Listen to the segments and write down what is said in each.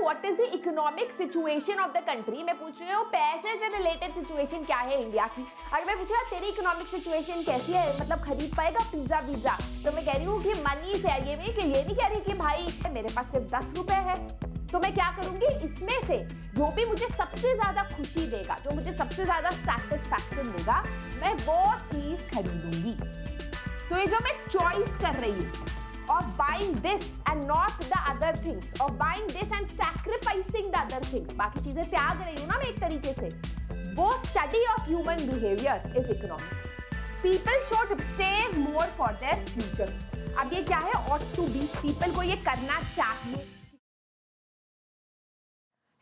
What is the economic situation of the country, मैं पूछ रही हूँ पैसे से रिलेटेड सिचुएशन क्या है इंडिया की। अगर मैं पूछ रहा तेरी इकोनॉमिक सिचुएशन कैसी है, मतलब खरीद पाएगा पिज्जा विज्जा, तो मैं कह रही हूँ कि मनी से ये नहीं कह रही कि भाई मेरे पास सिर्फ 10 रुपए है, तो मैं क्या करूंगी, इसमें से जो भी मुझे सबसे ज्यादा खुशी देगा, जो मुझे सबसे ज्यादा सेटिस्फैक्शन देगा, मैं वो चीज खरीदूंगी। तो ये जो मैं चॉइस कर रही हूँ of buying this and not the other things, of buying this and sacrificing the other things, बाकी चीजें त्याग रही हूँ ना मैं एक तरीके से, वो study of human behavior is economics. People should save more for their future. अब ये क्या है, ought to be, people को ये करना चाहिए।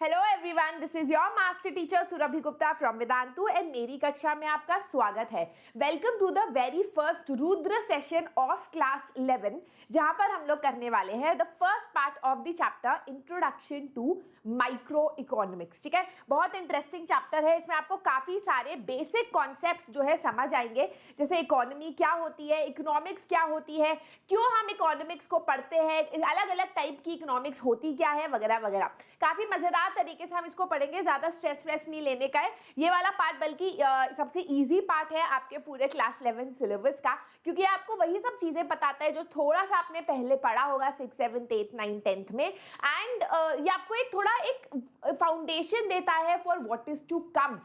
Hello everyone, this is your master teacher Surabhi Gupta from Vedantu and मेरी कक्षा में आपका स्वागत है। Welcome to the very first Rudra session of class 11, जहां पर हम लोग करने वाले हैं the first part of the chapter introduction to micro economics. ठीक है, बहुत इंटरेस्टिंग चैप्टर है, इसमें आपको काफी सारे बेसिक कॉन्सेप्ट्स जो है समझ आएंगे, जैसे इकोनॉमी क्या होती है, इकोनॉमिक्स क्या होती है, क्यों हम इकोनॉमिक्स को पढ़ते हैं, अलग अलग टाइप की इकोनॉमिक्स होती क्या है, वगैरह वगैरह। काफी मजेदार तरीके से हम इसको पढ़ेंगे, ज्यादा स्ट्रेस व्रेस नहीं लेने का है ये वाला पार्ट, बल्कि सबसे इजी पार्ट है आपके पूरे क्लास 11 सिलेबस का, क्योंकि आपको वही सब चीजें बताता है जो थोड़ा सा आपने पहले पढ़ा होगा 6, 7, 8, 9, 10th में, एंड ये आपको एक थोड़ा एक फाउंडेशन देता है for what is to come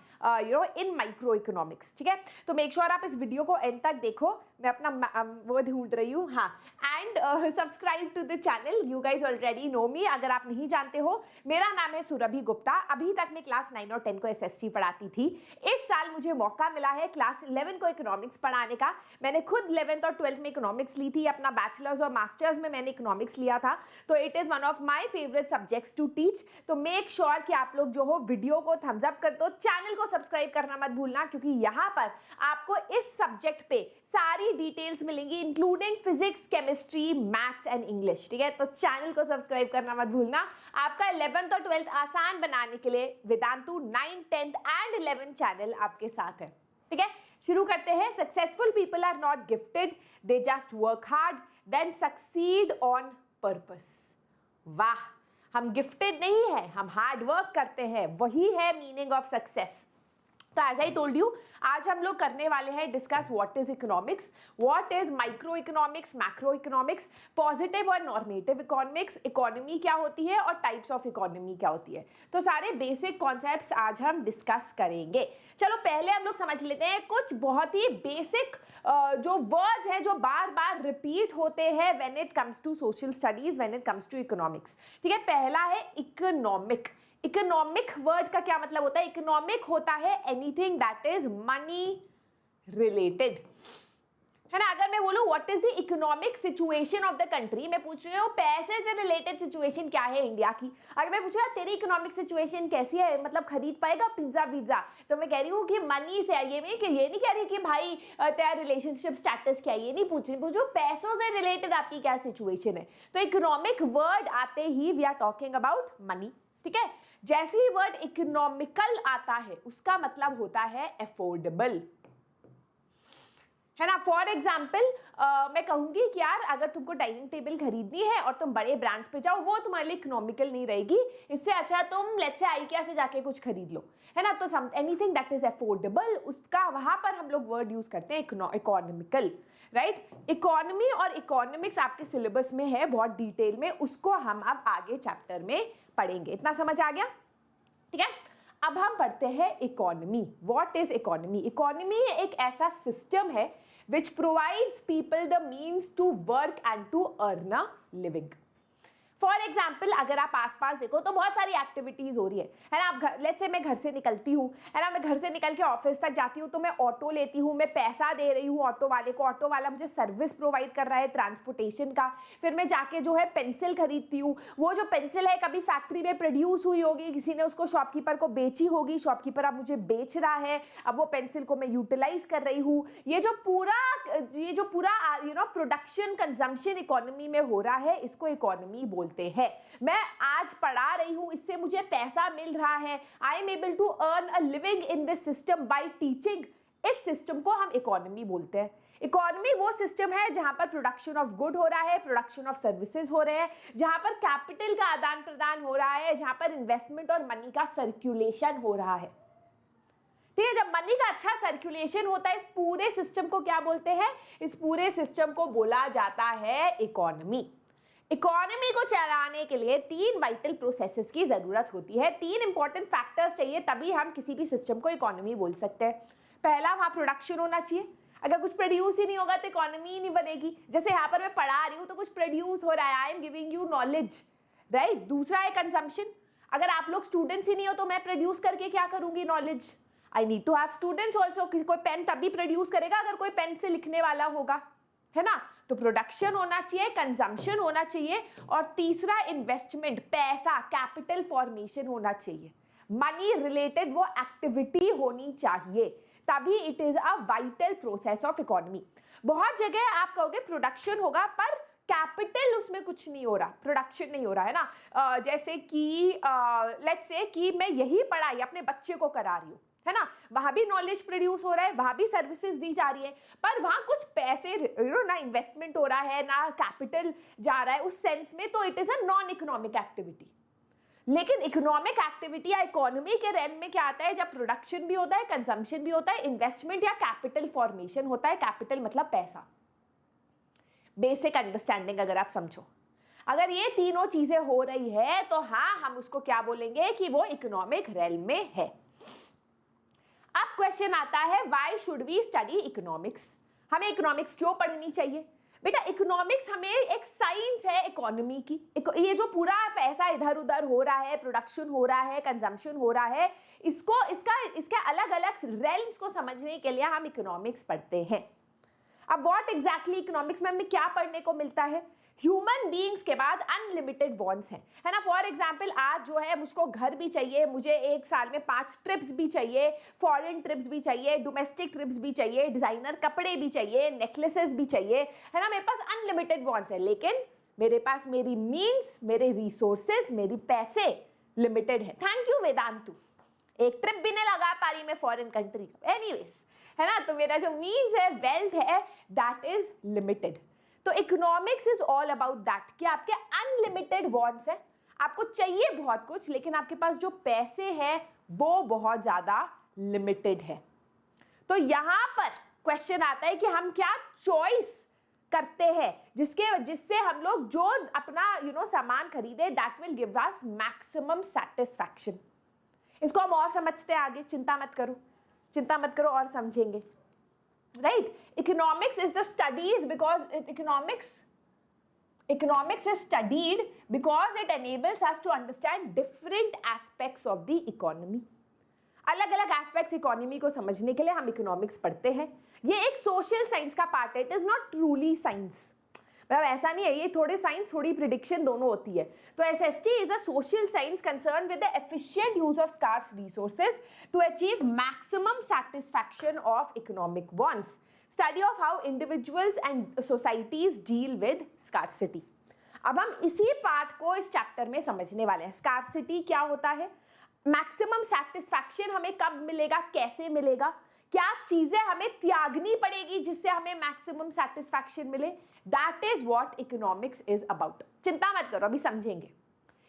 in micro economics. ठीक है, तो मेक श्योर आप इस वीडियो को एंड तक देखो, मैं अपना वो ढूंढ रही हूँ, हाँ, and subscribe to the channel, you guys already know me. अगर आप नहीं जानते हो, मेरा नाम है सुरभि गुप्ता, अभी तक मैं क्लास 9 और 10 को एसएसटी पढ़ाती थी। इस साल मुझे मौका मिला है क्लास 11 को इकोनॉमिक्स पढ़ाने का। मैंने खुद 11th और 12th में इकोनॉमिक्स ली थी, अपना बैचलर्स और मास्टर्स में मैंने इकोनॉमिक्स लिया था, तो it is one of my favourite subjects to teach. तो मेक श्योर कि आप लोग जो हो वीडियो को थम्स अप कर दो, चैनल को सब्सक्राइब करना मत भूलना, क्योंकि यहाँ पर आपको इस सब्जेक्ट पे सारी डिटेल्स मिलेंगी, including physics, chemistry, maths and English. ठीक है, तो चैनल को सब्सक्राइब करना मत भूलना। आपका 11th और 12th आसान बनाने के लिए वेदांतु 9, 10th एंड 11 चैनल आपके साथ है। ठीक है, शुरू करते हैं। Successful people are not gifted, they just work hard then succeed on purpose. वाह, हम गिफ्टेड नहीं है, हम हार्ड वर्क करते हैं, वही है मीनिंग ऑफ सक्सेस। तो एज आई टोल्ड यू, आज हम लोग करने वाले हैं discuss what is economics, what is micro economics, macro economics, positive और नॉर्मेटिव इकोनॉमिक्स, इकोनॉमी क्या होती है और टाइप्स ऑफ इकोनॉमी क्या होती है। तो सारे बेसिक कॉन्सेप्ट्स आज हम डिस्कस करेंगे। चलो पहले हम लोग समझ लेते हैं कुछ बहुत ही बेसिक जो वर्ड्स हैं जो बार बार रिपीट होते हैं when it comes to social studies, when it comes to economics. ठीक है, पहला है इकोनॉमिक। इकोनॉमिक वर्ड का क्या मतलब होता है? इकोनॉमिक होता है anything that is money related, है ना। अगर मैं बोलूं what is the economic situation of the country, मैं पूछ रही हूँ पैसे से रिलेटेड सिचुएशन क्या है इंडिया की। अगर मैं पूछ रहा तेरी इकोनॉमिक सिचुएशन कैसी है, मतलब खरीद पाएगा पिज्जा विज्जा, तो मैं कह रही हूँ कि मनी से, ये नहीं कह रही कि भाई तेरा रिलेशनशिप स्टेटस क्या है, ये नहीं पूछ रही, पैसों से रिलेटेड आपकी क्या सिचुएशन है। तो इकोनॉमिक वर्ड आते ही we are talking about money. ठीक है, जैसे ही वर्ड इकोनॉमिकल आता है उसका मतलब होता है अफोर्डेबल, है ना। फॉर एग्जाम्पल मैं कहूंगी कि यार अगर तुमको डाइनिंग टेबल खरीदनी है और तुम बड़े ब्रांड्स पे जाओ, वो तुम्हारे लिए इकोनॉमिकल नहीं रहेगी, इससे अच्छा तुम लेट्स से IKEA से जाके कुछ खरीद लो, है ना। तो एनीथिंग दैट इज अफोर्डेबल, उसका वहां पर हम लोग वर्ड यूज करते हैं इकोनॉमिकल, राइट। इकोनॉमी और इकोनॉमिक्स आपके सिलेबस में है बहुत डिटेल में, उसको हम अब आगे चैप्टर में पढ़ेंगे। इतना समझ आ गया? ठीक है, अब हम पढ़ते हैं economy. What is economy? Economy एक ऐसा सिस्टम है which provides people the means to work and to earn a living. For example अगर आप आसपास देखो तो बहुत सारी एक्टिविटीज हो रही है ना। आप लेट्स से मैं घर से निकलती हूँ, है ना, मैं घर से निकल के ऑफिस तक जाती हूँ, तो मैं ऑटो लेती हूँ, मैं पैसा दे रही हूँ ऑटो वाले को, ऑटो वाला मुझे सर्विस प्रोवाइड कर रहा है ट्रांसपोर्टेशन का। फिर मैं जाके जो है पेंसिल खरीदती हूँ, वो जो पेंसिल है कभी फैक्ट्री में प्रोड्यूस हुई होगी, किसी ने उसको शॉपकीपर को बेची होगी, शॉपकीपर अब मुझे बेच रहा है, अब वो पेंसिल को मैं यूटिलाइज कर रही हूँ। ये जो पूरा प्रोडक्शन कंजम्पशन इकोनॉमी में हो रहा है, इसको इकोनॉमी बोलते हैं। मैं आज पढ़ा रही हूं, इससे मुझे पैसा मिल रहा है, I am able to earn a living in this system by teaching. इस सिस्टम को हम इकोनॉमी बोलते हैं। इकोनॉमी वो सिस्टम है जहां पर प्रोडक्शन ऑफ गुड हो रहा है, प्रोडक्शन ऑफ सर्विसेज हो रहे हैं, जहां पर कैपिटल का आदान प्रदान हो रहा है, जहां पर इन्वेस्टमेंट और मनी का सर्कुलेशन हो रहा है। ठीक है, जब मनी का अच्छा सर्कुलेशन होता है, इस पूरे सिस्टम को क्या बोलते हैं? इस पूरे सिस्टम को बोला जाता है इकोनॉमी। इकोनॉमी को चलाने के लिए 3 वाइटल प्रोसेसेस की जरूरत होती है, 3 इंपॉर्टेंट फैक्टर्स चाहिए, तभी हम किसी भी सिस्टम को इकोनॉमी बोल सकते हैं। पहला, वहां प्रोडक्शन होना चाहिए। अगर कुछ प्रोड्यूस ही नहीं होगा तो इकोनॉमी ही नहीं बनेगी। जैसे यहाँ पर मैं पढ़ा रही हूँ तो कुछ प्रोड्यूस हो रहा है, I am giving you knowledge, right. दूसरा है कंजम्पशन। अगर आप लोग स्टूडेंट्स ही नहीं हो तो मैं प्रोड्यूस करके क्या करूंगी knowledge? I need to have students also. कोई पेन तभी प्रोड्यूस करेगा अगर कोई पेन से लिखने वाला होगा, है ना। तो प्रोडक्शन होना चाहिए, कंजम्पशन होना चाहिए, और तीसरा इन्वेस्टमेंट, पैसा, कैपिटल फॉर्मेशन होना चाहिए, मनी रिलेटेड वो एक्टिविटी होनी चाहिए, तभी it is a vital process of economy. बहुत जगह आप कहोगे प्रोडक्शन होगा पर कैपिटल उसमें कुछ नहीं हो रहा, प्रोडक्शन नहीं हो रहा, है ना। जैसे कि लेट्स से कि मैं यही पढ़ाई अपने बच्चे को करा रही हूँ, है ना, वहां भी नॉलेज प्रोड्यूस हो रहा है, वहां भी सर्विसेज दी जा रही है, पर वहां कुछ पैसे ना इन्वेस्टमेंट हो रहा है ना कैपिटल जा रहा है उस सेंस में, तो it is a non economic activity. लेकिन इकोनॉमिक एक्टिविटी या इकोनॉमी के रेन में क्या आता है? जब प्रोडक्शन भी होता है, कंजम्पशन भी होता है, इन्वेस्टमेंट या कैपिटल फॉर्मेशन होता है। कैपिटल मतलब पैसा। बेसिक अंडरस्टैंडिंग अगर आप समझो, अगर ये तीनों चीजें हो रही है तो हाँ, हम उसको क्या बोलेंगे कि वो इकोनॉमिक रेल्म में है। अब क्वेश्चन आता है, why should we study economics? हमें इकोनॉमिक्स क्यों पढ़नी चाहिए? बेटा, इकोनॉमिक्स हमें एक साइंस है इकोनॉमी की। ये जो पूरा पैसा इधर उधर हो रहा है, प्रोडक्शन हो रहा है, कंजम्पशन हो रहा है, इसके अलग अलग रेल्म्स को समझने के लिए हम इकोनॉमिक्स पढ़ते हैं। अब व्हाट एग्जैक्टली इकोनॉमिक्स में हमें क्या पढ़ने को मिलता है? ह्यूमन बीइंग्स के बाद अनलिमिटेड वांट्स हैं, है ना। फॉर एग्जांपल, आज जो है मुझको घर भी चाहिए, मुझे एक साल में 5 ट्रिप्स भी चाहिए, फॉरेन ट्रिप्स भी चाहिए, डोमेस्टिक ट्रिप्स भी चाहिए, डिजाइनर कपड़े भी चाहिए, नेकलेसेस भी चाहिए, है ना। मेरे पास अनलिमिटेड वांट्स है, लेकिन मेरे पास मेरी मीन्स, मेरे रिसोर्सेज, मेरी पैसे लिमिटेड है। थैंक यू वेदांतु, एक ट्रिप भी नहीं लगा पा रही मैं फॉरेन कंट्री। एनीवेज, है ना, तो मेरा जो मीन्स है, वेल्थ है, दैट इज लिमिटेड। तो economics is all about that कि आपके अनलिमिटेड वांट्स हैं, आपको चाहिए बहुत कुछ, लेकिन आपके पास जो पैसे हैं वो बहुत ज्यादा लिमिटेड है। तो यहां पर क्वेश्चन आता है कि हम क्या चॉइस करते हैं जिससे हम लोग जो अपना सामान खरीदे, that will give us maximum satisfaction. इसको हम और समझते हैं आगे, चिंता मत करो और समझेंगे, right? Economics is the studies because economics is studied because it enables us to understand different aspects of the economy. अलग अलग एस्पेक्ट्स इकोनॉमी को समझने के लिए हम इकोनॉमिक्स पढ़ते हैं। ये एक सोशल साइंस का पार्ट है, it is not truly science. मतलब ऐसा नहीं है, ये थोड़े साइंस थोड़ी प्रिडिक्शन दोनों होती है। तो SST is a social science concern with the efficient use of scarce resources to achieve maximum satisfaction of economic wants, study of how individuals and societies deal with scarcity. अब हम इसी part को इस chapter में समझने वाले हैं। Scarcity क्या होता है, मैक्सिमम सैटिस्फैक्शन हमें कब मिलेगा, कैसे मिलेगा, क्या चीजें हमें त्यागनी पड़ेगी जिससे हमें मैक्सिमम सैटिस्फैक्शन मिले, that is what economics is about. चिंता मत करो, अभी समझेंगे।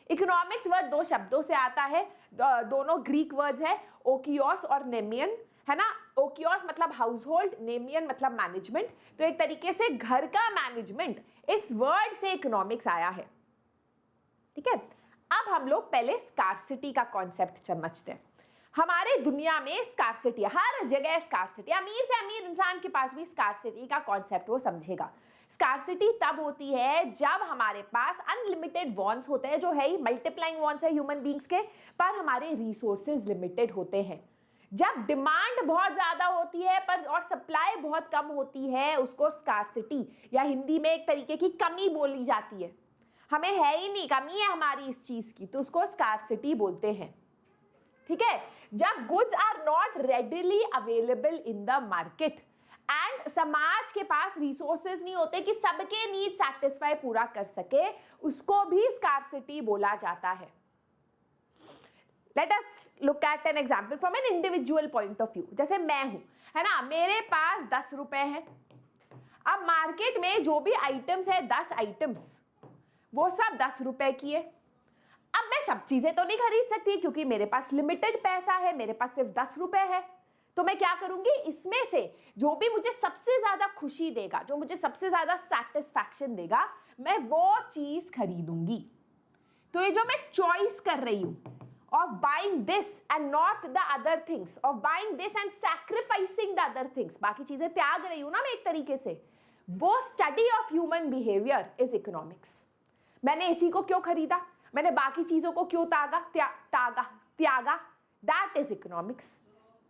इकोनॉमिक्स वर्ड 2 शब्दों से आता है, दोनों ग्रीक वर्ड्स है, ओकियोस और नेमियन, है ना। ओकियोस मतलब हाउस होल्ड, नेमियन मतलब मैनेजमेंट। तो एक तरीके से घर का मैनेजमेंट, इस वर्ड से इकोनॉमिक्स आया है, ठीक है। अब हम लोग पहले स्कार्सिटी का कॉन्सेप्ट समझते हैं। हमारे दुनिया में स्कार्सिटी, हर जगह स्कार्सिटी, अमीर से अमीर इंसान के पास भी स्कार्सिटी का कॉन्सेप्ट वो समझेगा। स्कार्सिटी तब होती है जब हमारे पास अनलिमिटेड वांट्स होते हैं, जो है ही मल्टीप्लाइंग वांट्स है ह्यूमन बीइंग्स के, पर हमारे रिसोर्सेज लिमिटेड होते हैं। जब डिमांड बहुत ज्यादा होती है पर और सप्लाई बहुत कम होती है, उसको स्कार्सिटी या हिंदी में एक तरीके की कमी बोली जाती है। हमें है ही नहीं, कमी है हमारी इस चीज की, तो उसको स्कार्सिटी बोलते हैं, ठीक है। जब goods are not readily available in the market and समाज के पास रिसोर्सेज नहीं होते कि सबके नीड सैटिस्फाई पूरा कर सके, उसको भी स्कार्सिटी बोला जाता है। Let us look at an example from an individual point of view. जैसे मैं हूं, है ना, मेरे पास 10 रुपए हैं, अब मार्केट में जो भी आइटम्स है 10 आइटम्स, वो सब 10 रुपए की है। अब मैं सब चीजें तो नहीं खरीद सकती क्योंकि मेरे पास लिमिटेड पैसा है, मेरे पास सिर्फ 10 रुपए है। तो मैं क्या करूंगी, इसमें से जो भी मुझे सबसे ज्यादा खुशी देगा, जो मुझे सबसे ज्यादा सेटिस्फैक्शन देगा, मैं वो चीज खरीदूंगी। तो ये जो मैं चॉइस कर रही हूं of buying this and not the other things, of buying this and sacrificing the other things, बाकी चीजें त्याग रही हूं ना मैं एक तरीके से, वो study of human behaviour is economics. मैंने इसी को क्यों खरीदा, मैंने बाकी चीजों को क्यों त्यागा, दैट इज इकोनॉमिक्स।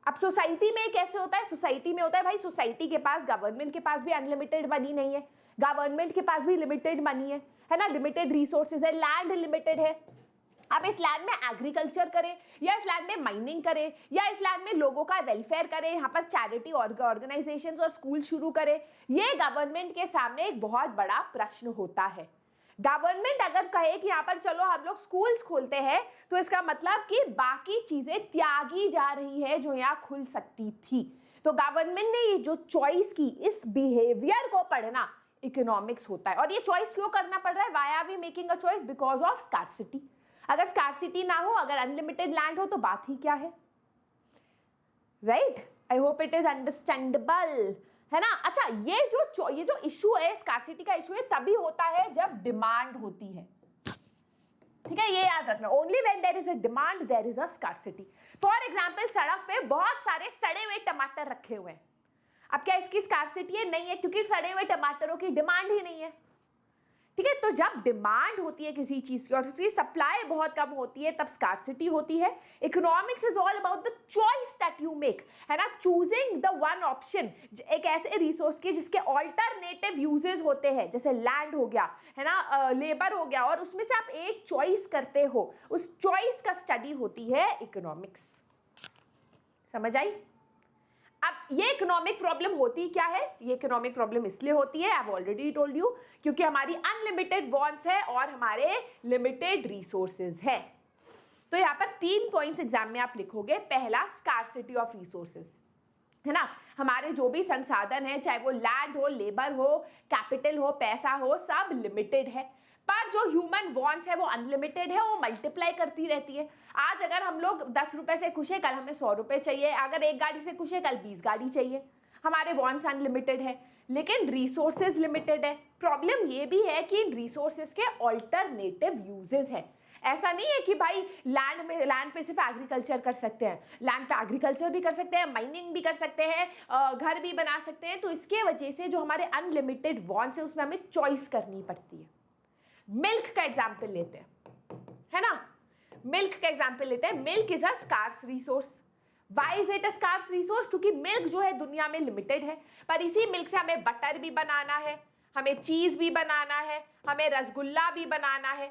अब सोसाइटी में कैसे होता है, सोसाइटी में होता है भाई, सोसाइटी के पास, गवर्नमेंट के पास भी अनलिमिटेड मनी नहीं है, गवर्नमेंट के पास भी लिमिटेड मनी है ना, लिमिटेड रिसोर्सेज है, लैंड लिमिटेड है। अब इस लैंड में एग्रीकल्चर करें या इस लैंड में माइनिंग करें या इस लैंड में लोगों का वेलफेयर करें, यहाँ पर चैरिटी ऑर्गेनाइजेशंस और स्कूल शुरू करें, ये गवर्नमेंट के सामने एक बहुत बड़ा प्रश्न होता है। गवर्नमेंट अगर कहे कि यहाँ पर चलो हम लोग स्कूल्स खोलते हैं, तो इसका मतलब कि बाकी चीजें त्यागी जा रही है जो यहाँ खुल सकती थी। तो गवर्नमेंट ने ये जो चॉइस की, इस बिहेवियर को पढ़ना इकोनॉमिक्स होता है। और ये चॉइस क्यों करना पड़ रहा है, why are we making a choice, because of scarcity. अगर स्कार्सिटी ना हो, अगर अनलिमिटेड लैंड हो, तो बात ही क्या है, right? I hope it is understandable, है ना। अच्छा, ये जो इशू है, स्कार्सिटी का इशू है, तभी होता है जब डिमांड होती है, ठीक है, ये याद रखना। Only when there is a demand there is a scarcity. For example, सड़क पे बहुत सारे सड़े हुए टमाटर रखे हुए हैं। अब क्या इसकी स्कार्सिटी है? नहीं है, क्योंकि सड़े हुए टमाटरों की डिमांड ही नहीं है, ठीक है। तो जब डिमांड होती है किसी चीज की और उसकी सप्लाई बहुत कम होती है, तब स्कार्सिटी होती है। Economics is all about the choice that you make, है ना, चूजिंग द वन ऑप्शन, एक ऐसे रिसोर्स की जिसके ऑल्टरनेटिव यूजेस होते हैं, जैसे लैंड हो गया, है ना, लेबर हो गया, और उसमें से आप एक चॉइस करते हो, उस चॉइस का स्टडी होती है इकोनॉमिक्स। समझ आई? अब ये इकोनॉमिक प्रॉब्लम होती क्या है, ये इकोनॉमिक प्रॉब्लम इसलिए होती है, I have already told you, क्योंकि हमारी अनलिमिटेड वांट्स है और हमारे लिमिटेड रिसोर्सेज है। तो यहाँ पर 3 पॉइंट्स एग्जाम में आप लिखोगे। पहला, स्कार्सिटी ऑफ रिसोर्सेज, है ना, हमारे जो भी संसाधन है, चाहे वो लैंड हो, लेबर हो, कैपिटल हो, पैसा हो, सब लिमिटेड है। पर जो ह्यूमन वांट्स है वो अनलिमिटेड है, वो मल्टीप्लाई करती रहती है। आज अगर हम लोग 10 रुपए से खुश है, कल हमें 100 रुपए चाहिए, अगर एक गाड़ी से खुश है, कल 20 गाड़ी चाहिए। हमारे वांट्स अनलिमिटेड है, लेकिन रिसोर्सेज लिमिटेड है। प्रॉब्लम ये भी है कि इन रिसोर्सेज के ऑल्टरनेटिव यूजेस है। ऐसा नहीं है कि भाई लैंड पे सिर्फ एग्रीकल्चर कर सकते हैं, लैंड पे एग्रीकल्चर भी कर सकते हैं, माइनिंग भी कर सकते हैं, घर भी बना सकते हैं। तो इसके वजह से जो हमारे अनलिमिटेड वांट्स है, उसमें हमें चॉइस करनी पड़ती है। मिल्क का एग्जाम्पल लेते हैं, है ना, मिल्क का एग्जाम्पल लेते हैं। Milk is a scarce resource. Why is it a scarce resource? क्योंकि मिल्क जो है दुनिया में लिमिटेड है, पर इसी मिल्क से हमें बटर भी बनाना है, हमें चीज भी बनाना है, हमें रसगुल्ला भी बनाना है।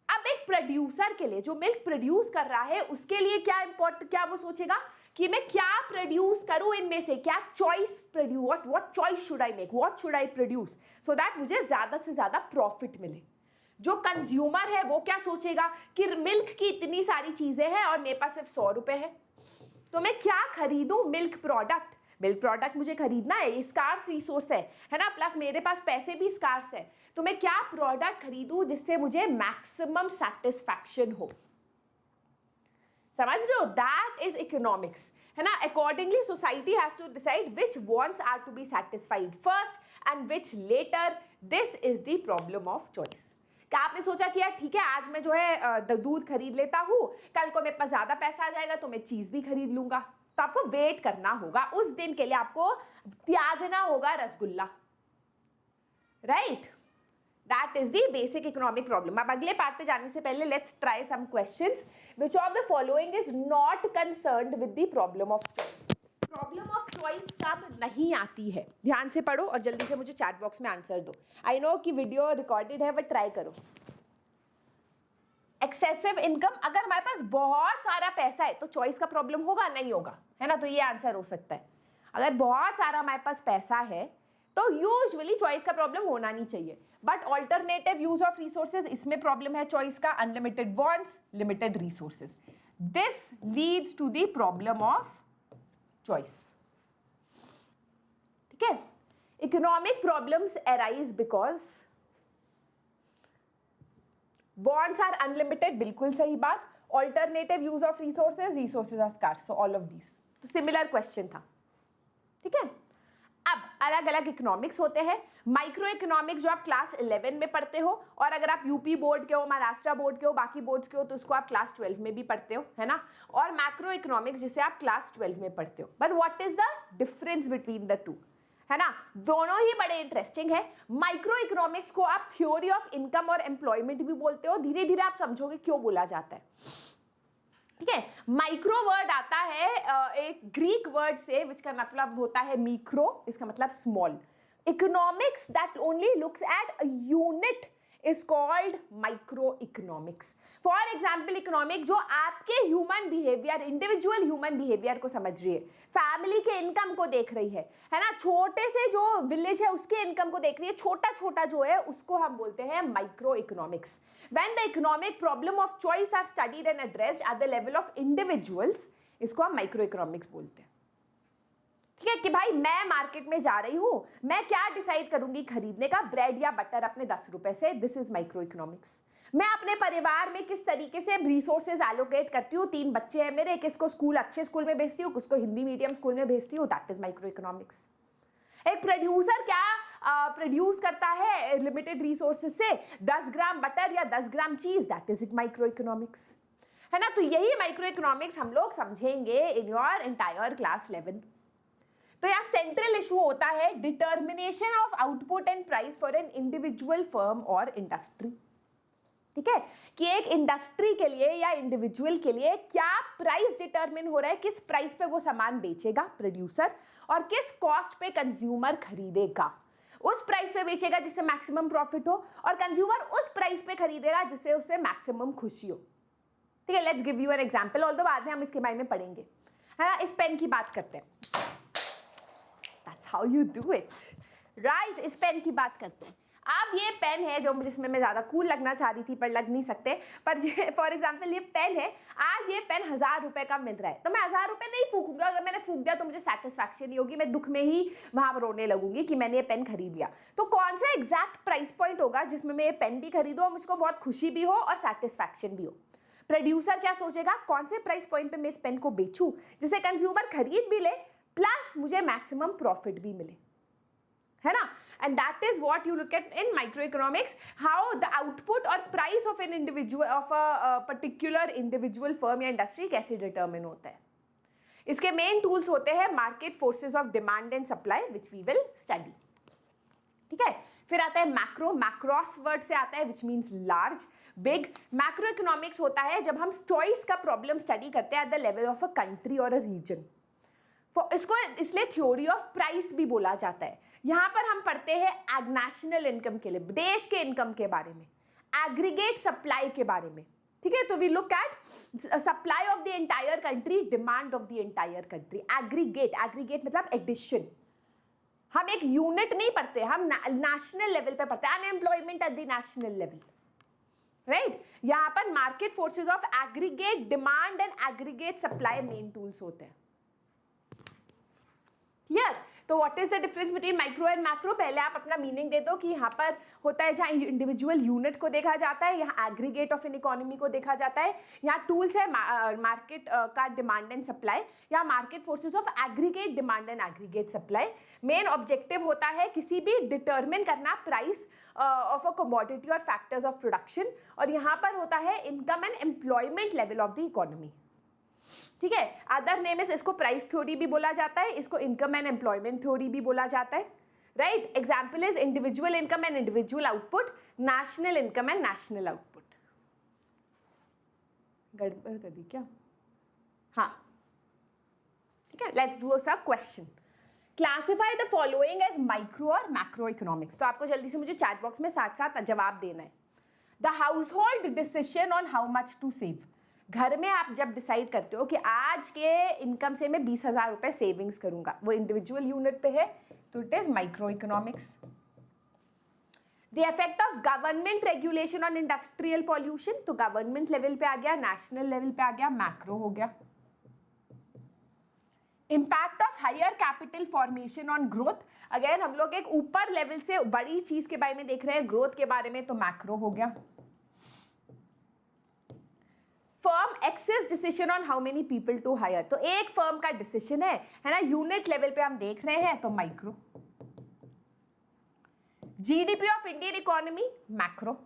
अब एक प्रोड्यूसर के लिए, जो मिल्क प्रोड्यूस कर रहा है, उसके लिए क्या इंपॉर्टेंट, क्या वो सोचेगा कि मैं क्या प्रोड्यूस करूं, इनमें से क्या choice produce, what choice should I make, what should I produce, so that मुझे ज्यादा से ज्यादा प्रॉफिट मिले। जो कंज्यूमर है वो क्या सोचेगा कि मिल्क की इतनी सारी चीजें हैं और मेरे पास सिर्फ 100 रुपए है, तो मैं क्या खरीदूं, मिल्क प्रोडक्ट। मिल्क प्रोडक्ट मुझे खरीदना है, ये स्कार्स रिसोर्स है ना, प्लस मेरे पास पैसे भी स्कार्स है, तो मैं क्या प्रोडक्ट खरीदूं जिससे मुझे मैक्सिमम सेटिस्फैक्शन हो। समझ रहे हो? दैट इज इकोनॉमिक्स, है ना। Accordingly society has to decide which wants are to be satisfied first and which later. This is the problem of choice. क्या आपने सोचा कि यार ठीक है, आज मैं जो है दूध खरीद लेता हूँ, कल को मेरे पास ज्यादा पैसा आ जाएगा तो मैं चीज भी खरीद लूंगा? तो आपको वेट करना होगा, उस दिन के लिए आपको त्यागना होगा rasgulla, right? That is the basic economic problem. अब अगले पार्ट पे जाने से पहले let's try some questions. Which of the following is not concerned with the problem of choice? Problem of choice कब नहीं आती है? ध्यान से पढ़ो और जल्दी से मुझे चैट बॉक्स में आंसर दो। आई नो कि वीडियो रिकॉर्डेड है, बट ट्राई करो। एक्सेसिव इनकम, अगर हमारे पास बहुत सारा पैसा है तो चॉइस का प्रॉब्लम होगा? नहीं होगा, है ना। तो ये आंसर हो सकता है। अगर बहुत सारा हमारे पास पैसा है तो यूजुअली चॉइस का प्रॉब्लम होना नहीं चाहिए, but alternative use of resources, इसमें प्रॉब्लम है चॉइस का। Unlimited wants, limited resources, this leads to the problem of choice, ठीक है। Economic problems arise because wants are unlimited, बिल्कुल सही बात. Alternative use of resources, resources are scarce. So all of these. तो similar question था, ठीक है. अब अलग अलग इकोनॉमिक्स होते हैं. माइक्रो इकोनॉमिक्स जो आप क्लास 11 में पढ़ते हो, और अगर आप यूपी बोर्ड के हो, महाराष्ट्र बोर्ड के हो, बाकी बोर्ड्स के हो, तो उसको आप क्लास 12 में भी पढ़ते हो, है ना. और मैक्रो इकोनॉमिक्स जिसे आप क्लास 12 में पढ़ते हो. But what is the difference between the two, है ना. दोनों ही बड़े इंटरेस्टिंग है. माइक्रो इकोनॉमिक्स को आप थ्योरी ऑफ इनकम और एम्प्लॉयमेंट भी बोलते हो. धीरे धीरे आप समझोगे क्यों बोला जाता है, ठीक है. माइक्रो वर्ड आता है एक ग्रीक वर्ड से, विच का मतलब होता है मीक्रो, इसका मतलब small. Economics that only looks at a unit is called microeconomics. For example, economics जो आपके human behavior, individual human behavior को समझ रही है, फैमिली के इनकम को देख रही है ना. छोटे से जो विलेज है उसके इनकम को देख रही है, छोटा छोटा जो है उसको हम बोलते हैं micro economics. When the economic problem of choice are studied and addressed at the level of individuals, इसको हम माइक्रो इकोनॉमिक्स बोलते हैं, ठीक है. कि भाई मैं मार्केट में जा रही हूं, मैं क्या डिसाइड करूंगी खरीदने का, ब्रेड या बटर अपने 10 रुपए से, दिस इज माइक्रो इकोनॉमिक्स. मैं अपने परिवार में किस तरीके से रिसोर्सेज एलोकेट करती हूँ, 3 बच्चे हैं मेरे, किसको स्कूल अच्छे स्कूल में भेजती हूँ, किसको हिंदी मीडियम स्कूल में भेजती हूँ, दैट इज माइक्रो इकोनॉमिक्स. एक प्रोड्यूसर क्या प्रोड्यूस करता है लिमिटेड रिसोर्सेज से, 10 ग्राम बटर या 10 ग्राम चीज, दैट इज माइक्रो इकोनॉमिक्स, है ना. तो यही माइक्रो इकोनॉमिक्स हम लोग समझेंगे इन योर एंटायर क्लास 11. तो यहाँ सेंट्रल इशू होता है determination of output and price for an individual firm और इंडस्ट्री, ठीक है. कि एक इंडस्ट्री के लिए या इंडिविजुअल के लिए क्या प्राइस डिटर्मिन हो रहा है, किस प्राइस पे वो सामान बेचेगा प्रोड्यूसर, और किस कॉस्ट पे कंज्यूमर खरीदेगा. उस प्राइस पे बेचेगा जिससे मैक्सिमम प्रॉफिट हो, और कंज्यूमर उस प्राइस पे खरीदेगा जिससे उसे मैक्सिमम खुशी हो, ठीक है. Let's give you an example, although बाद में हम इसके बारे में पढ़ेंगे, है ना. इस पेन की बात करते हैं. That's how you do it, right? इस पेन की बात करते हैं. अब ये पेन है जो जिसमें मैं ज़्यादा कूल लगना चाह रही थी पर लग नहीं सकते, पर फॉर एग्जाम्पल ये पेन है. आज ये पेन 1000 रुपए का मिल रहा है, तो मैं 1000 रुपए नहीं फूकूंगा. अगर मैंने फूक दिया तो मुझे सेटिस्फैक्शन नहीं होगी, मैं दुख में ही वहां रोने लगूंगी कि मैंने ये पेन खरीद लिया. तो कौन सा एग्जैक्ट प्राइस पॉइंट होगा जिसमें मैं ये पेन भी खरीदूं और मुझको बहुत खुशी भी हो और सेटिस्फैक्शन भी हो. प्रोड्यूसर क्या सोचेगा, कौन से प्राइस पॉइंट पे मैं इस पेन को बेचूं जिसे कंज्यूमर खरीद भी ले प्लस मुझे मैक्सिमम प्रॉफिट भी मिले, है ना. And that is what you look at in micro economics, how the output और price of an individual of a particular individual firm या इंडस्ट्री कैसे डिटर्मिन होता है. इसके मेन टूल्स होते हैं market forces of demand and supply which we will study, ठीक है. फिर आता है मैक्रो, मैक्रोस वर्ड से आता है which means large, big. Macro economics होता है जब हम चॉइस का प्रॉब्लम स्टडी करते हैं at the level of a country और अ रीजन. इसको इसलिए थ्योरी ऑफ प्राइस भी बोला जाता है. यहाँ पर हम पढ़ते हैं नेशनल इनकम के लिए, देश के इनकम के बारे में, एग्रीगेट सप्लाई के बारे में, ठीक है. तो we look at supply of the entire country, demand of the entire country. Aggregate मतलब एडिशन. हम एक यूनिट नहीं पढ़ते, हम नेशनल लेवल पे पढ़ते हैं, unemployment at the national level, right. यहाँ पर market forces of aggregate demand and aggregate supply main tools होते हैं. क्लियर. तो what is the difference between micro and macro. पहले आप अपना मीनिंग दे दो कि यहाँ पर होता है जहाँ इंडिविजुअल यूनिट को देखा जाता है, यहाँ एग्रीगेट ऑफ एन इकोनॉमी को देखा जाता है. यहाँ टूल्स है मार्केट का डिमांड एंड सप्लाई, या market forces of aggregate demand and aggregate supply. Main objective होता है किसी भी डिटरमिन करना प्राइस ऑफ अ कमोडिटी और फैक्टर्स ऑफ प्रोडक्शन, और यहाँ पर होता है income and employment level of the economy, ठीक है. अदर नेम इज, इसको प्राइस थ्योरी भी बोला जाता है, इसको इनकम एंड एम्प्लॉयमेंट थ्योरी भी बोला जाता है, right. Example is individual income and individual output, national income and national output. गड़बड़ कर दी क्या? हाँ, ठीक है. Let's do a question. Classify the following as micro और मैक्रो इकोनॉमिक्स. तो आपको जल्दी से मुझे चैट बॉक्स में साथ साथ जवाब देना है. The household decision on how much to save. घर में आप जब डिसाइड करते हो कि आज के इनकम से मैं 20,000 रुपए सेविंग्स करूंगा, वो इंडिविजुअल यूनिट पे है, तो it is micro economics. The effect of government regulation on industrial pollution. तो गवर्नमेंट लेवल पे आ गया, नेशनल लेवल पे आ गया, मैक्रो हो गया. Impact of higher capital formation on growth, again हम लोग एक ऊपर लेवल से बड़ी चीज के बारे में देख रहे हैं, ग्रोथ के बारे में, तो मैक्रो हो गया। Firm access decision on how many people to hire, तो एक फर्म का डिसीजन है ना, यूनिट लेवल पे हम देख रहे हैं, तो micro. GDP of Indian economy, macro.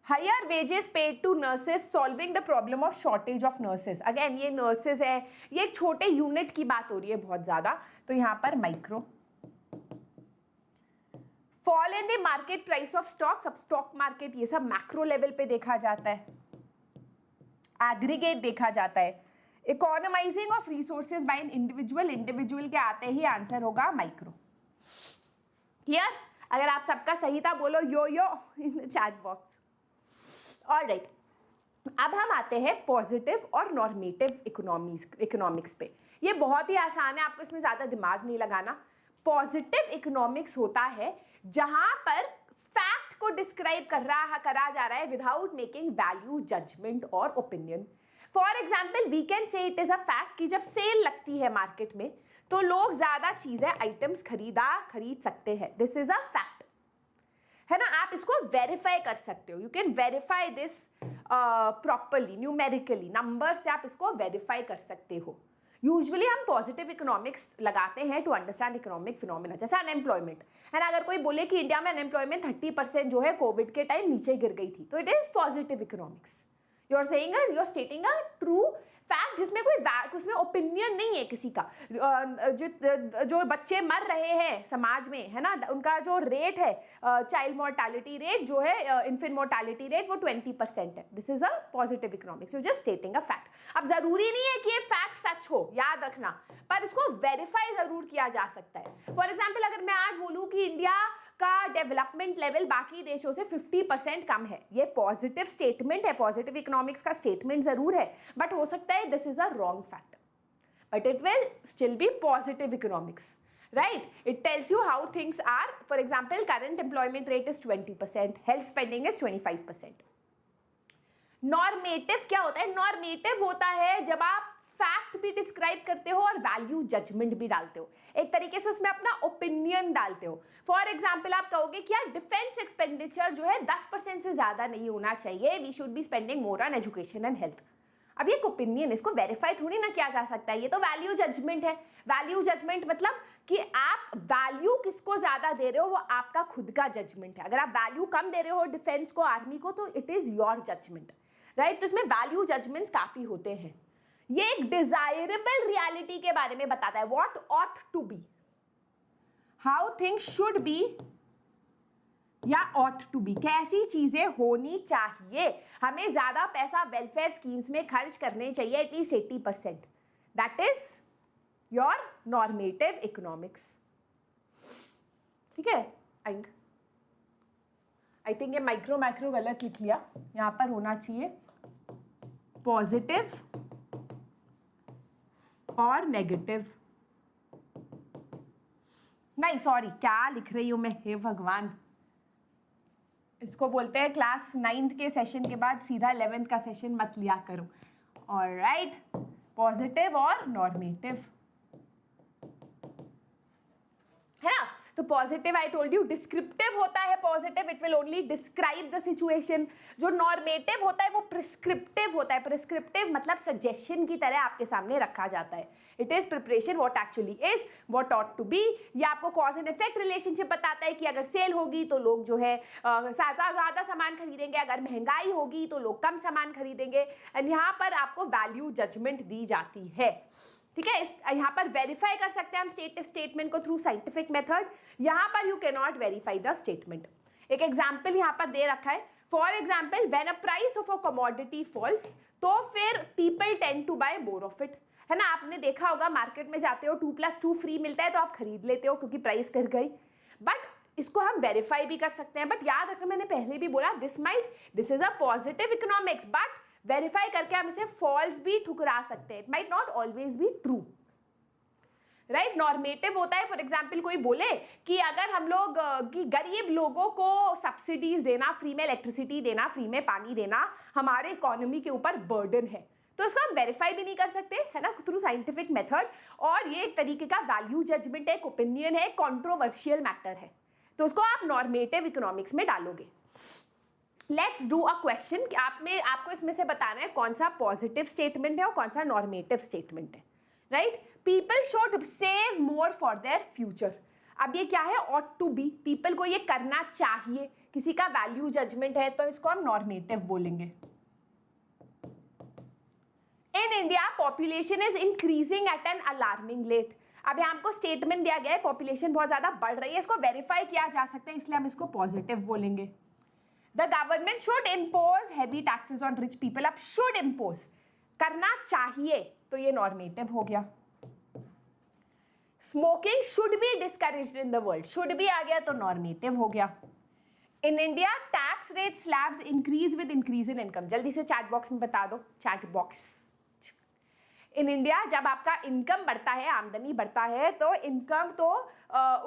Higher wages paid to nurses solving the problem of shortage of nurses, again ये नर्सेस है, ये एक छोटे यूनिट की बात हो रही है बहुत ज्यादा, तो यहां पर micro. Fall in the market price of stocks, अब स्टॉक मार्केट ये सब मैक्रो लेवल पे देखा जाता है, एग्रीगेट देखा जाता है। Economising of resources by an individual, individual के आते ही आंसर होगा माइक्रो। क्लियर? अगर आप सबका सही था बोलो yo yo in the chat box. Alright, अब हम आते हैं पॉजिटिव और नॉर्मेटिव इकोनॉमिक्स पे। ये बहुत ही आसान है, आपको इसमें ज्यादा दिमाग नहीं लगाना। पॉजिटिव इकोनॉमिक्स होता है जहां पर फैक्ट को डिस्क्राइब करा जा रहा है विदाउट मेकिंग वैल्यू, जजमेंट और opinion. For example we can say it is a fact कि जब सेल लगती है मार्केट में तो लोग ज्यादा चीजें, आइटम्स खरीद सकते हैं, दिस इज अ फैक्ट, है ना। आप इसको वेरीफाई कर सकते हो, you can verify this properly, numerically, number से आप इसको वेरीफाई कर सकते हो। यूजुअली हम पॉजिटिव इकोनॉमिक्स लगाते हैं टू अंडरस्टैंड इकोनॉमिक फिनोमेना, जैसे अनएम्प्लॉयमेंट है ना। अगर कोई बोले कि इंडिया में अनएम्प्लॉयमेंट 30% जो है कोविड के टाइम नीचे गिर गई थी, तो it is positive economics. You are saying, you are stating a true fact जिसमें कोई उसमें ओपिनियन नहीं है किसी का। जो बच्चे मर रहे हैं समाज में, है ना, उनका जो रेट है, चाइल्ड मोर्टालिटी रेट जो है, इन्फेंट मोर्टालिटी रेट, वो 20% है। This is a positive economics, you just stating a fact. अब जरूरी नहीं है कि ये फैक्ट सच हो, याद रखना, पर इसको वेरीफाई जरूर किया जा सकता है। फॉर एग्जाम्पल, अगर मैं आज बोलूं कि इंडिया का डेवलपमेंट लेवल बाकी देशों से 50% कम है, ये पॉजिटिव स्टेटमेंट है, पॉजिटिव इकोनॉमिक्स का स्टेटमेंट जरूर है, बट हो सकता है this is a wrong fact, but it will still be positive economics, right. It tells you how things are. For example, current employment rate is 20%, health spending is 25%। Normative क्या होता है? Normative होता है जब आप फैक्ट भी describe करते हो और वैल्यू जजमेंट भी डालते हो, एक तरीके से उसमें अपना ओपिनियन डालते हो। फॉर एग्जाम्पल, आप कहोगे कि यार डिफेंस एक्सपेंडिचर जो है 10% से ज्यादा नहीं होना चाहिए, we should be spending more on education and health. अब ये एक ओपिनियन, इसको वेरीफाई थोड़ी ना किया जा सकता है, ये तो वैल्यू जजमेंट है। वैल्यू जजमेंट मतलब कि आप वैल्यू किसको ज्यादा दे रहे हो, वो आपका खुद का जजमेंट है। अगर आप वैल्यू कम दे रहे हो डिफेंस को, आर्मी को, तो it is your judgement, right. तो इसमें वैल्यू जजमेंट्स काफी होते हैं। ये एक डिजायरेबल रियलिटी के बारे में बताता है, what ought to be, how things should be या ऑट टू बी, कैसी चीजें होनी चाहिए। हमें ज्यादा पैसा वेलफेयर स्कीम्स में खर्च करने चाहिए, at least 80%। That is your normative economics, ठीक है। आई थिंक ये माइक्रो मैक्रो गलत लिख लिया, यहां पर होना चाहिए पॉजिटिव और नेगेटिव। नहीं सॉरी, क्या लिख रही हूं मैं, हे भगवान। इसको बोलते हैं क्लास 9th के सेशन के बाद सीधा 11th का सेशन मत लिया करो। ऑलराइट, पॉजिटिव और नॉर्मेटिव, है ना। तो positive, I told you, descriptive होता है positive, it will only describe the situation. जो नॉर्मेटिव होता है वो प्रिस्क्रिप्टिव होता है। प्रिस्क्रिप्टिव मतलब सजेशन की तरह आपके सामने रखा जाता है। It is preparation what actually is, what ought to be. ये आपको कॉज एंड इफेक्ट रिलेशनशिप बताता है कि अगर सेल होगी तो लोग जो है ज्यादा सामान खरीदेंगे, अगर महंगाई होगी तो लोग कम सामान खरीदेंगे। एंड यहाँ पर आपको वैल्यू जजमेंट दी जाती है, ठीक है। यहाँ पर वेरीफाई कर सकते हैं हम स्टेटमेंट को थ्रू साइंटिफिक मेथड। यहाँ पर you can not verify the statement. एक एग्जाम्पल यहाँ पर दे रखा है, for example, when a price of a commodity falls, तो फिर people tend to buy more of it, है ना। आपने देखा होगा मार्केट में जाते हो 2+2 फ्री मिलता है तो आप खरीद लेते हो क्योंकि प्राइस गिर गई। बट इसको हम वेरीफाई भी कर सकते हैं, बट याद रखना मैंने पहले भी बोला, this is a positive economics, but verify करके हम इसे फॉल्स भी ठुकरा सकते हैं। It might not always be true, right. Normative होता है, फॉर एग्जाम्पल कोई बोले कि अगर हम लोग कि गरीब लोगों को सब्सिडीज देना, फ्री में इलेक्ट्रिसिटी देना, फ्री में पानी देना हमारे इकोनॉमी के ऊपर बर्डन है, तो इसको हम वेरीफाई भी नहीं कर सकते, है ना, थ्रू साइंटिफिक मेथड, और ये एक तरीके का वैल्यू जजमेंट है, एक ओपिनियन है, कंट्रोवर्शियल मैटर है, तो उसको आप नॉर्मेटिव इकोनॉमिक्स में डालोगे। लेट्स डू अ क्वेश्चन कि आपको इसमें से बताना है कौन सा पॉजिटिव स्टेटमेंट है और कौन सा नॉर्मेटिव स्टेटमेंट है, right. People should save more for their future. अब ये क्या है, ऑट टू बी, पीपल को ये करना चाहिए, किसी का वैल्यू जजमेंट है, तो इसको हम नॉर्मेटिव बोलेंगे। In India population is increasing at an alarming rate. अब यहाँ आपको स्टेटमेंट दिया गया है पॉपुलेशन बहुत ज्यादा बढ़ रही है, इसको वेरीफाई किया जा सकता है, इसलिए हम इसको पॉजिटिव बोलेंगे। The government should impose heavy taxes on rich people. अब शुड इम्पोज, करना चाहिए, तो ये नॉर्मेटिव हो गया। Smoking should be discouraged in the world, should be आ गया तो नॉर्मेटिव हो गया। In India tax rate slabs increase with increase in income. जल्दी से चैट बॉक्स में बता दो, चैट बॉक्स। इन इंडिया जब आपका इनकम बढ़ता है, आमदनी बढ़ता है, तो इनकम तो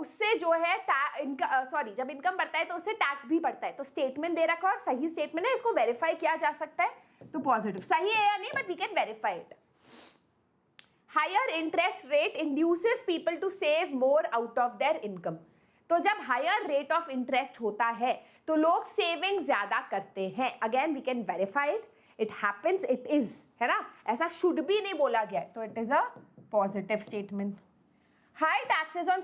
उससे जो है जब इनकम बढ़ता है तो उससे टैक्स भी बढ़ता है। तो स्टेटमेंट दे रखा है और सही स्टेटमेंट है, इसको वेरीफाई किया जा सकता है, तो पॉजिटिव। सही है या नहीं, but we can verify it. Higher interest rate induces people to save more out of their income. तो जब हायर रेट ऑफ इंटरेस्ट होता है तो लोग सेविंग ज्यादा करते हैं। Again we can verify it, it happens, it is, है ना, ऐसा शुड भी नहीं बोला गया है, तो it is a positive statement. High taxes on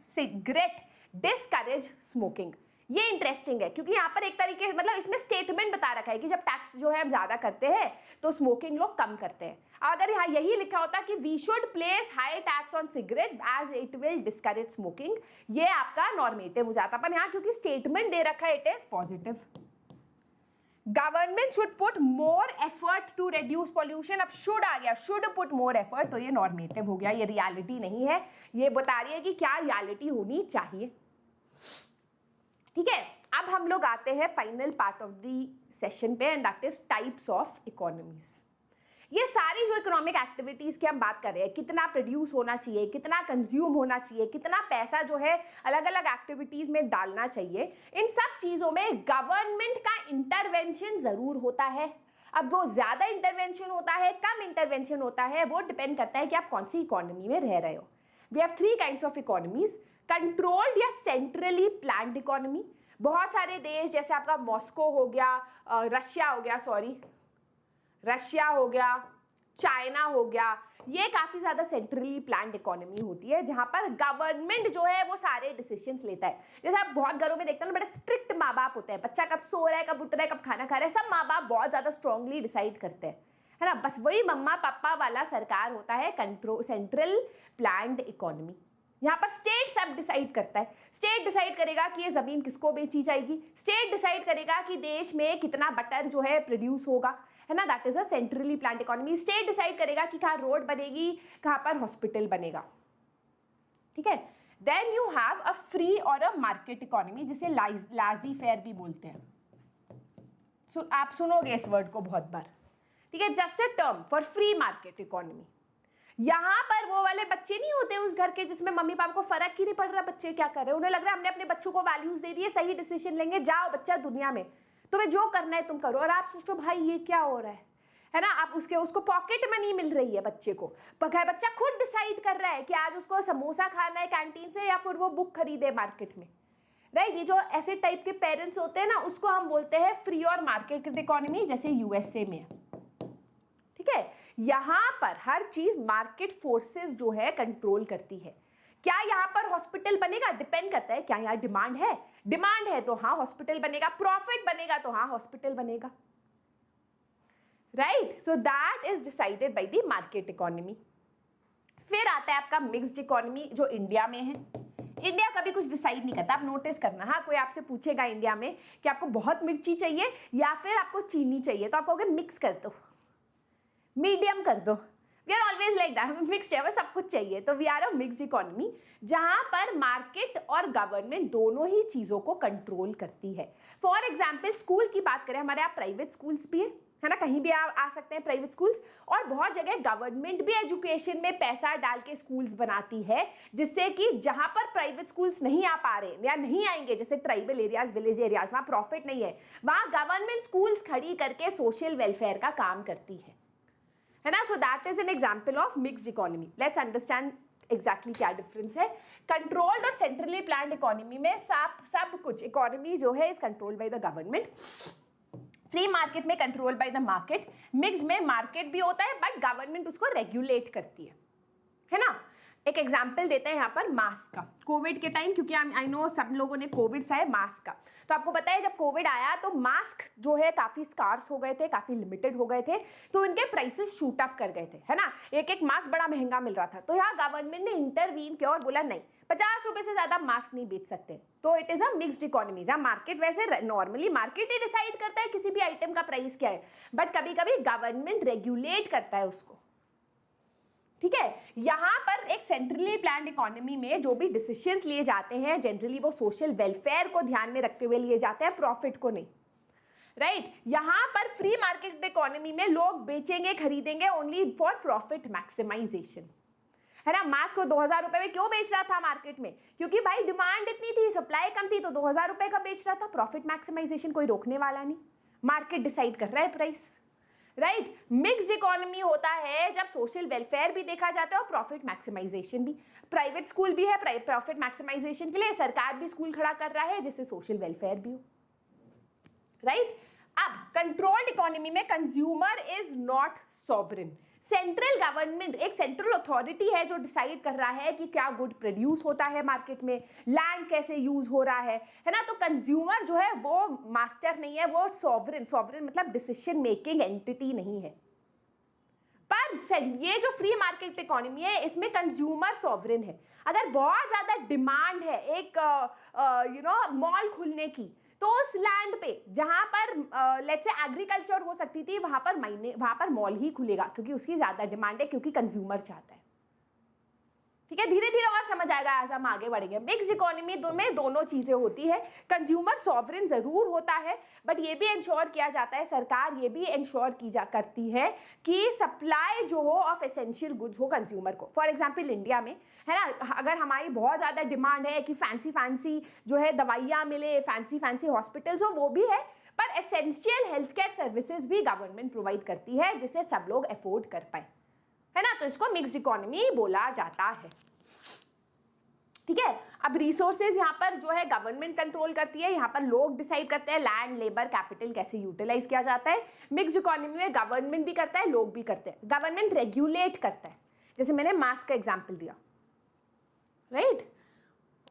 cigarette discourage smoking. ये इंटरेस्टिंग है क्योंकि यहाँ पर एक तरीके मतलब इसमें स्टेटमेंट बता रखा है कि जब टैक्स जो है हम ज्यादा करते हैं तो स्मोकिंग लोग कम करते हैं। अगर यहाँ यही लिखा होता कि we should place high tax on cigarette as it will discourage smoking, ये आपका नॉर्मेटिव हो जाता, पर यहाँ क्योंकि स्टेटमेंट दे रखा है it is positive. Government should put more effort to reduce pollution. अब शुड आ गया, शुड पुट मोर एफर्ट, तो ये नॉर्मेटिव हो गया, ये रियलिटी नहीं है, ये बता रही है कि क्या रियलिटी होनी चाहिए। ठीक है, अब हम लोग आते हैं final part of the session पे, and that is types of economies. ये सारी जो इकोनॉमिक एक्टिविटीज की हम बात कर रहे हैं, कितना प्रोड्यूस होना चाहिए, कितना कंज्यूम होना चाहिए, कितना पैसा जो है अलग अलग एक्टिविटीज में डालना चाहिए, इन सब चीजों में गवर्नमेंट का इंटरवेंशन जरूर होता है। अब वो ज्यादा इंटरवेंशन होता है, कम इंटरवेंशन होता है, वो डिपेंड करता है कि आप कौन सी इकोनॉमी में रह रहे हो। We have 3 kinds of economies, controlled या सेंट्रली प्लान्ड इकोनॉमी। बहुत सारे देश जैसे आपका मॉस्को हो गया, रशिया हो गया, चाइना हो गया, ये काफी ज्यादा सेंट्रली प्लान्ड इकोनॉमी होती है जहां पर गवर्नमेंट जो है वो सारे डिसीजंस लेता है। जैसे आप बहुत घरों में देखते हो ना, बड़े स्ट्रिक्ट माँ बाप होते हैं, बच्चा कब सो रहा है, कब उठ रहा है, कब खाना खा रहा है, सब माँ बाप बहुत ज्यादा स्ट्रांगली डिसाइड करते हैं, है ना। बस वही मम्मा पापा वाला सरकार होता है कंट्रोल सेंट्रल प्लान्ड इकोनॉमी। यहाँ पर स्टेट सब डिसाइड करता है, स्टेट डिसाइड करेगा कि ये जमीन किसको बेची जाएगी, स्टेट डिसाइड करेगा कि देश में कितना बटर जो है प्रोड्यूस होगा, है ना, that is a centrally planned economy. State decide करेगा कि कहाँ रोड बनेगी, कहाँ पर हॉस्पिटल बनेगा, ठीक है। Then you have a free और अ मार्केट इकोनॉमी, जिसे लाजी फेयर भी बोलते हैं। आप सुनोगे इस वर्ड को बहुत बार, ठीक है, just a term for free market economy. यहाँ पर वो वाले बच्चे नहीं होते उस घर के जिसमें मम्मी पापा को फर्क ही नहीं पड़ रहा बच्चे क्या कर रहे हैं, उन्हें लग रहा है हमने अपने बच्चों को वैल्यूज दे दिए, सही डिसीजन लेंगे, जाओ बच्चा दुनिया में, तुम्हें जो करना है तुम करो। और आप सोचो भाई ये क्या हो रहा है ना, आप उसको पॉकेट मनी मिल रही है बच्चे को, बच्चा खुद डिसाइड कर रहा है कि आज उसको समोसा खाना है कैंटीन से या फिर वो बुक खरीदे मार्केट में, राइट। ये जो ऐसे टाइप के पेरेंट्स होते हैं ना, उसको हम बोलते हैं फ्री और मार्केट इकोनॉमी, जैसे यूएसए में, ठीक है। यहां पर हर चीज मार्केट फोर्सेस जो है कंट्रोल करती है। क्या यहाँ पर हॉस्पिटल बनेगा, डिपेंड करता है क्या यहाँ डिमांड है तो हाँ हॉस्पिटल बनेगा, प्रॉफिट बनेगा तो हाँ हॉस्पिटल बनेगा, right. So that is decided by the market economy. फिर आता है आपका मिक्स्ड इकोनॉमी, जो इंडिया में है। इंडिया कभी कुछ डिसाइड नहीं करता, आप नोटिस करना। हाँ, कोई आपसे पूछेगा इंडिया में कि आपको बहुत मिर्ची चाहिए या फिर आपको चीनी चाहिए, तो आप कहोगे मिक्स कर दो, मीडियम कर दो। We are always like that, हमें फिक्स चाहिए, सब कुछ चाहिए। तो we are a mixed economy, जहां पर मार्केट और गवर्नमेंट दोनों ही चीजों को कंट्रोल करती है। फॉर एग्जाम्पल स्कूल की बात करें, हमारे यहाँ प्राइवेट स्कूल्स भी है ना, कहीं भी आ सकते हैं प्राइवेट स्कूल्स, और बहुत जगह गवर्नमेंट भी एजुकेशन में पैसा डाल के स्कूल्स बनाती है, जिससे कि जहां पर प्राइवेट स्कूल्स नहीं आ पा रहे या नहीं आएंगे, जैसे ट्राइबल एरियाज, विलेज एरियाज, वहां प्रॉफिट नहीं है, वहां गवर्नमेंट स्कूल्स खड़ी करके सोशल वेलफेयर का काम करती है। है ना. So that is an example of mixed economy. Let's understand exactly क्या डिफरेंस है. कंट्रोल्ड और सेंट्रली प्लान्ड इकोनॉमी में सब कुछ इकोनॉमी जो है is controlled by the government. Free market में control by the market. Mix में मार्केट भी होता है बट गवर्नमेंट उसको रेगुलेट करती है ना. एक एग्जाम्पल देते हैं यहाँ पर मास्क का. कोविड के टाइम, क्योंकि आई नो सब लोगों ने कोविड सा है मास्क का, तो आपको पता है जब कोविड आया तो मास्क जो है काफी स्कार्स हो गए थे, काफी लिमिटेड हो गए थे, तो इनके प्राइसेस शूट अप कर गए थे, है ना. एक मास्क बड़ा महंगा मिल रहा था, तो यहाँ गवर्नमेंट ने इंटरवीन किया और बोला नहीं, 50 रुपए से ज्यादा मास्क नहीं बेच सकते. तो it is a mixed economy, जहाँ मार्केट वैसे नॉर्मली मार्केट ही डिसाइड करता है किसी भी आइटम का प्राइस क्या है, बट कभी कभी गवर्नमेंट रेगुलेट करता है उसको. ठीक है. यहां पर एक सेंट्रली प्लान्ड इकोनॉमी में जो भी डिसीजंस लिए जाते हैं जनरली वो सोशल वेलफेयर को ध्यान में रखते हुए लिए जाते हैं, प्रॉफिट को नहीं. राइट. यहां पर फ्री मार्केट इकोनॉमी में लोग बेचेंगे खरीदेंगे ओनली फॉर प्रॉफिट मैक्सिमाइजेशन, है ना. मास्क को 2000 रुपए में क्यों बेच रहा था मार्केट में? क्योंकि भाई डिमांड इतनी थी, सप्लाई कम थी, तो 2000 रुपए का बेच रहा था. प्रॉफिट मैक्सिमाइजेशन कोई रोकने वाला नहीं, मार्केट डिसाइड कर रहा है प्राइस. राइट. मिक्स्ड इकोनॉमी होता है जब सोशल वेलफेयर भी देखा जाता है और प्रॉफिट मैक्सिमाइजेशन भी. प्राइवेट स्कूल भी है प्रॉफिट मैक्सिमाइजेशन के लिए, सरकार भी स्कूल खड़ा कर रहा है जिससे सोशल वेलफेयर भी हो. राइट. अब कंट्रोल्ड इकोनॉमी में consumer is not sovereign. Central government एक सेंट्रल अथॉरिटी है जो डिसाइड कर रहा है कि क्या गुड प्रोड्यूस होता है मार्केट में, लैंड कैसे यूज हो रहा है ना. तो कंज्यूमर जो है वो मास्टर नहीं है, वो सॉवरेन मतलब डिसीजन मेकिंग एंटिटी नहीं है. पर ये जो फ्री मार्केट इकोनॉमी है इसमें कंज्यूमर सॉवरेन है. अगर बहुत ज्यादा डिमांड है एक मॉल खुलने की, तो उस लैंड पे जहां पर लेट्स से एग्रीकल्चर हो सकती थी, वहां पर मॉल ही खुलेगा क्योंकि उसकी ज्यादा डिमांड है, क्योंकि कंज्यूमर चाहता है. ठीक है. धीरे धीरे और समझ आएगा as हम आगे बढ़ेंगे. मिक्स इकोनॉमी में दोनों चीजें होती है. कंज्यूमर सॉवरेन जरूर होता है बट ये भी इंश्योर किया जाता है, सरकार ये भी इंश्योर करती है कि सप्लाई जो हो ऑफ एसेंशियल गुड्स हो कंज्यूमर को. फॉर एग्जाम्पल इंडिया में, है ना, अगर हमारी बहुत ज्यादा डिमांड है कि फैंसी जो है दवाइयाँ मिले, फैंसी हॉस्पिटल्स हो, वो भी है, पर एसेंशियल हेल्थ केयर सर्विसेज भी गवर्नमेंट प्रोवाइड करती है जिससे सब लोग अफोर्ड कर पाए, है ना. तो इसको मिक्स्ड इकोनॉमी बोला जाता है. ठीक है. अब रिसोर्सेज यहाँ पर जो है गवर्नमेंट कंट्रोल करती है, यहाँ पर लोग डिसाइड करते हैं लैंड, लेबर, कैपिटल कैसे यूटिलाइज किया जाता है. मिक्स्ड इकोनॉमी में गवर्नमेंट भी करता है, लोग भी करते हैं. गवर्नमेंट रेगुलेट करता है, जैसे मैंने मास्क का एग्जाम्पल दिया. राइट.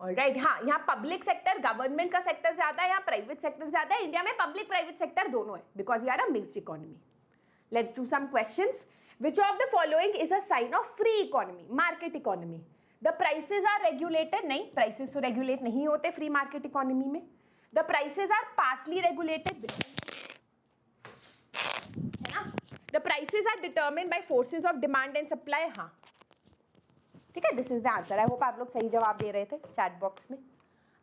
ऑलराइट. हाँ, यहाँ पब्लिक सेक्टर, गवर्नमेंट का सेक्टर ज्यादा है, यहाँ प्राइवेट सेक्टर ज्यादा है. इंडिया में पब्लिक प्राइवेट सेक्टर दोनों है because we are a mixed economy. Let's do some questions. Which of the following is a sign of free economy? Market economy. The prices are regulated. नहीं, prices तो regulate नहीं होते free market economy में. The prices are partly regulated. है ना? The prices are determined by forces of demand and supply. हाँ. ठीक है. This is the answer. I hope आप लोग सही जवाब दे रहे थे chat box में.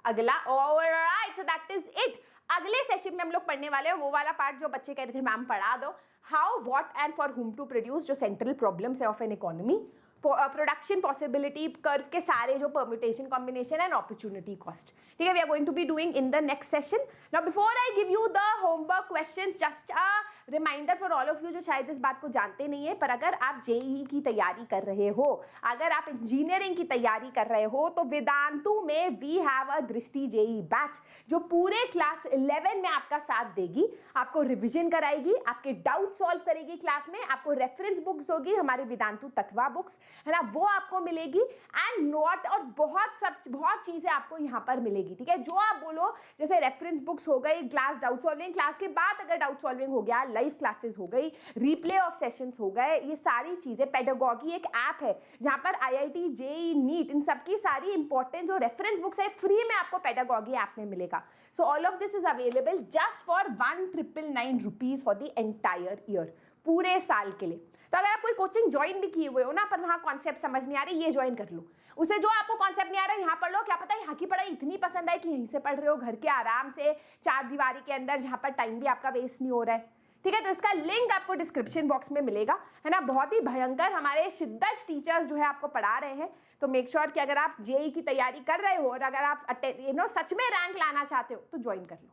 अगला, alright, so that is it. अगले सेशन में हम लोग पढ़ने वाले हैं वो वाला पार्ट जो बच्चे कह रहे थे मैम पढ़ा दो. How, what and for whom to produce, जो सेंट्रल प्रॉब्लम्स है of an economy. Production possibility curve के सारे जो permutation combination and opportunity cost. ठीक है. We are going to be doing in the next session. Now before I give you the homework questions, just a reminder for all of you जो शायद इस बात को जानते नहीं है, पर अगर आप जेईई की तैयारी कर रहे हो, अगर आप इंजीनियरिंग की तैयारी कर रहे हो, तो वेदांतु में वी हैव अ दृष्टि जेईई बैच जो पूरे क्लास 11 में आपका साथ देगी, आपको रिविजन कराएगी, आपके डाउट सॉल्व करेगी क्लास में, आपको रेफरेंस बुक्स होगी हमारी वेदांतु तत्वा बुक्स, है ना, वो आपको मिलेगी. एंड नोट और बहुत चीजें आपको यहाँ पर मिलेगी. ठीक है. जो आप बोलो, जैसे रेफरेंस बुक्स हो गई, क्लास डाउट सॉल्विंग, क्लास के बाद अगर डाउट सॉल्विंग हो गया, लाइव क्लासेस हो गई, रिप्ले ऑफ सेशंस हो गए, ये सारी चीजें. पेडागॉगी एक ऐप है जहां पर आईआईटी, जेईई, नीट, इन सबकी सारी इंपॉर्टेंट जो रेफरेंस बुक्स है फ्री में आपको पेडागॉगी ऐप में मिलेगा. So all of this is available just for 1999 rupees for the entire year, पूरे साल के लिए. तो अगर आप कोई कोचिंग ज्वाइन भी किए हुए हो ना, पर वहाँ कॉन्सेप्ट समझ नहीं आ रही, ये ज्वाइन कर लो. उसे जो आपको कॉन्सेप्ट नहीं आ रहा है यहाँ पढ़ लो, क्या पता है यहाँ की पढ़ाई इतनी पसंद आए कि यहीं से पढ़ रहे हो घर के आराम से, चार दीवारी के अंदर, जहाँ पर टाइम भी आपका वेस्ट नहीं हो रहा है. ठीक है. तो इसका लिंक आपको डिस्क्रिप्शन बॉक्स में मिलेगा, है ना. बहुत ही भयंकर हमारे शिद्दत टीचर्स जो है आपको पढ़ा रहे हैं. तो मेक श्योर कि अगर आप जेईई की तैयारी कर रहे हो और अगर आप सच में रैंक लाना चाहते हो तो ज्वाइन कर लो.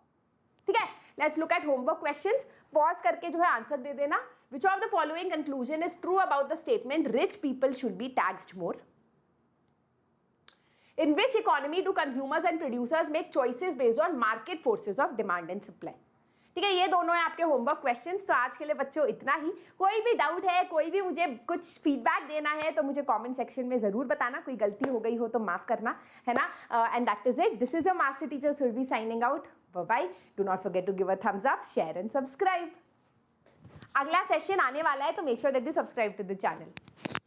ठीक है. Let's look at homework questions. Pause करके जो है आंसर दे देना. Which of the following conclusion is true about the statement rich people should be taxed more? In which economy do consumers and producers make choices based on market forces of demand and supply? ठीक है, ये दोनों है आपके homework questions. तो आज के लिए बच्चों इतना ही. कोई भी डाउट है, कोई भी मुझे कुछ फीडबैक देना है तो मुझे कमेंट सेक्शन में जरूर बताना. कोई गलती हो गई हो तो माफ करना, है ना. And that is it. This is your master teacher Surabhi signing out. Bye bye. Do not forget to give a thumbs up, share and subscribe. अगला सेशन आने वाला है तो make sure that you subscribe to the channel.